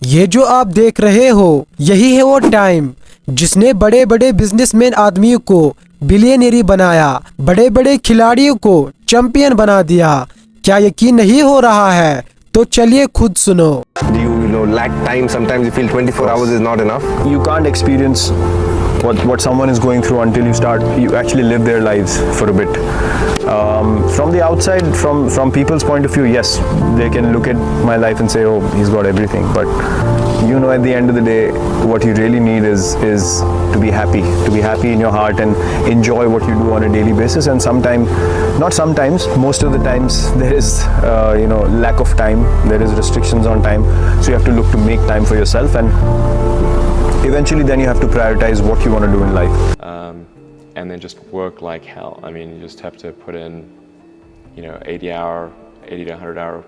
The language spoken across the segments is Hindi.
ये जो आप देख रहे हो यही है वो टाइम जिसने बड़े बड़े बिजनेसमैन आदमियों को बिलियनरी बनाया, बड़े बड़े खिलाड़ियों को चैंपियन बना दिया। क्या यकीन नहीं हो रहा है? तो चलिए खुद सुनो। Do you lack time? Sometimes you feel 24 hours is not enough. You can't experience what someone is going through until you actually live their lives for a bit. From the outside, from people's point of view, yes, they can look at my life and say, oh, he's got everything. But at the end of the day, what you really need is to be happy in your heart and enjoy what you do on a daily basis. And most of the times there is lack of time, there is restrictions on time, so you have to look to make time for yourself, and eventually then you have to prioritize what you want to do in life. And then just work like hell. I mean, you just have to put in 80 to 100 hour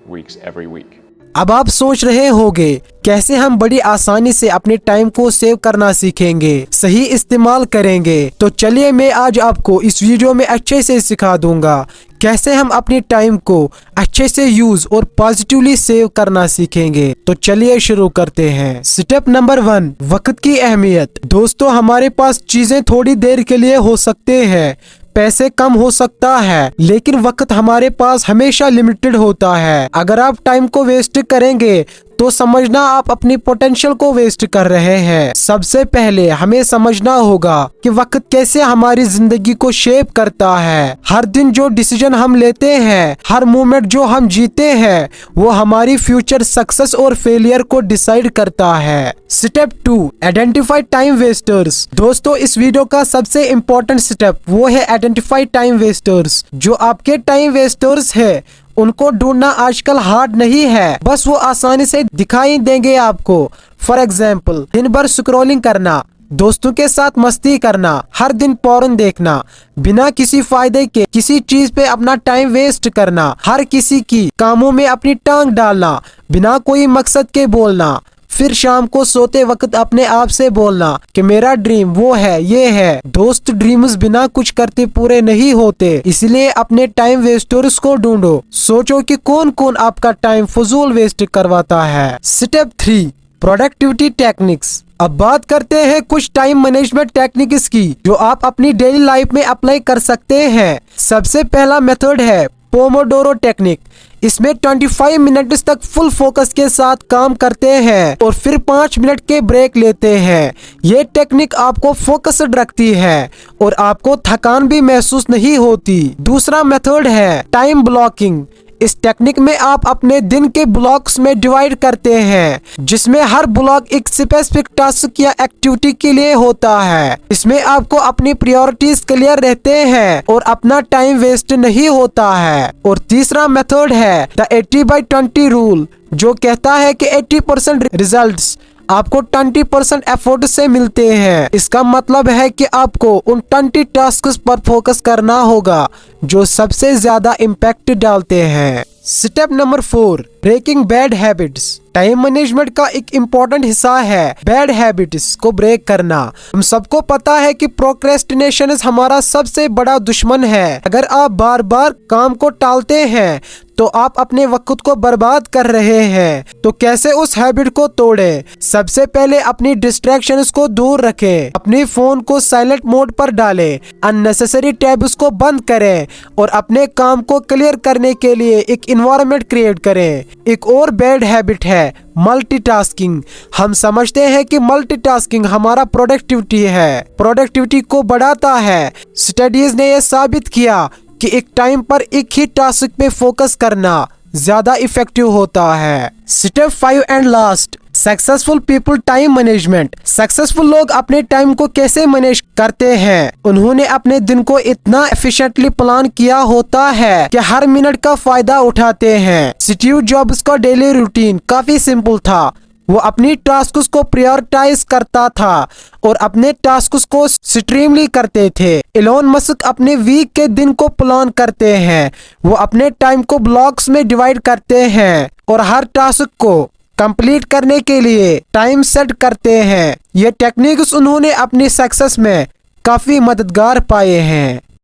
weeks every week. अब आप सोच रहे होंगे कैसे हम बड़ी आसानी से अपने टाइम को सेव करना सीखेंगे, सही इस्तेमाल करेंगे। तो चलिए मैं आज आपको इस वीडियो में अच्छे से सिखा दूंगा कैसे हम अपने टाइम को अच्छे से यूज और पॉजिटिवली सेव करना सीखेंगे। तो चलिए शुरू करते हैं। स्टेप नंबर 1, वक्त की अहमियत। दोस्तों, हमारे पास चीजें थोड़ी देर के लिए हो सकते हैं, पैसे कम हो सकता है, लेकिन वक्त हमारे पास हमेशा लिमिटेड होता है। अगर आप टाइम को वेस्ट करेंगे तो समझना आप अपनी पोटेंशियल को वेस्ट कर रहे हैं। सबसे पहले हमें समझना होगा कि वक्त कैसे हमारी जिंदगी को शेप करता है। हर दिन जो डिसीजन हम लेते हैं, हर मोमेंट जो हम जीते हैं, वो हमारी फ्यूचर सक्सेस और फेलियर को डिसाइड करता है। Step 2, identify time wasters. दोस्तों, इस वीडियो का सबसे इम्पोर्टेंट स्टेप वो है आइडेंटिफाई टाइम वेस्टर्स। जो आपके टाइम वेस्टर्स है उनको ढूंढना आजकल हार्ड नहीं है, बस वो आसानी से दिखाई देंगे आपको। फॉर एग्जाम्पल, दिन भर स्क्रॉलिंग करना, दोस्तों के साथ मस्ती करना, हर दिन पोर्न देखना, बिना किसी फायदे के किसी चीज पे अपना टाइम वेस्ट करना, हर किसी की कामों में अपनी टांग डालना, बिना कोई मकसद के बोलना, फिर शाम को सोते वक्त अपने आप से बोलना कि मेरा ड्रीम वो है, ये है। दोस्त, ड्रीम्स बिना कुछ करते पूरे नहीं होते, इसलिए अपने टाइम वेस्टर्स को ढूंढो। सोचो कि कौन कौन आपका टाइम फजूल वेस्ट करवाता है। Step 3, productivity techniques. अब बात करते हैं कुछ टाइम मैनेजमेंट टेक्निक्स की जो आप अपनी डेली लाइफ में अप्लाई कर सकते हैं। सबसे पहला मेथड है पोमोडोरो टेक्निक। इसमें 25 मिनट तक फुल फोकस के साथ काम करते हैं और फिर 5 मिनट के ब्रेक लेते हैं। ये टेक्निक आपको फोकस्ड रखती है और आपको थकान भी महसूस नहीं होती। दूसरा मेथड है टाइम ब्लॉकिंग। इस टेक्निक में आप अपने दिन के ब्लॉक्स में डिवाइड करते हैं, जिसमें हर ब्लॉक एक स्पेसिफिक टास्क या एक्टिविटी के लिए होता है। इसमें आपको अपनी प्रायोरिटीज क्लियर रहते हैं और अपना टाइम वेस्ट नहीं होता है। और तीसरा मेथड है द 80/20 रूल, जो कहता है कि 80% रिजल्ट्स आपको 20% एफर्ट से मिलते हैं। इसका मतलब है कि आपको उन 20 टास्क्स पर फोकस करना होगा जो सबसे ज्यादा इम्पैक्ट डालते हैं। Step number 4, breaking bad habits. Time management का एक इम्पोर्टेंट हिस्सा है बैड हैबिट्स को ब्रेक करना। हम सबको पता है कि प्रोक्रेस्टिनेशन हमारा सबसे बड़ा दुश्मन है। अगर आप बार बार काम को टालते हैं तो आप अपने वक्त को बर्बाद कर रहे हैं। तो कैसे उस हैबिट को तोड़ें? सबसे पहले अपनी डिस्ट्रैक्शंस को दूर रखें, अपने फोन को साइलेंट मोड पर डालें, अननेसेसरी टैब्स को बंद करें और अपने काम को क्लियर करने के लिए एक एनवायरनमेंट क्रिएट करें। एक और बैड हैबिट है मल्टीटास्किंग। हम समझते हैं कि मल्टीटास्किंग हमारा प्रोडक्टिविटी है, प्रोडक्टिविटी को बढ़ाता है। स्टडीज ने यह साबित किया कि एक टाइम पर एक ही टास्क पे फोकस करना ज्यादा इफेक्टिव होता है। Step 5 and last, successful people time management. Successful लोग अपने टाइम को कैसे मैनेज करते हैं? उन्होंने अपने दिन को इतना एफिशिएंटली प्लान किया होता है कि हर मिनट का फायदा उठाते हैं। स्टीव जॉब्स का डेली रूटीन काफी सिंपल था। वो अपनी टास्क्स को प्रायोरिटाइज करता था और अपने टास्क्स को स्ट्रीमली करते थे। एलोन मस्क अपने वीक के दिन को प्लान करते हैं। वो अपने टाइम को ब्लॉक्स में डिवाइड करते हैं और हर टास्क को कंप्लीट करने के लिए टाइम सेट करते हैं। ये टेक्निक्स उन्होंने अपनी सक्सेस में काफी मददगार पाए हैं।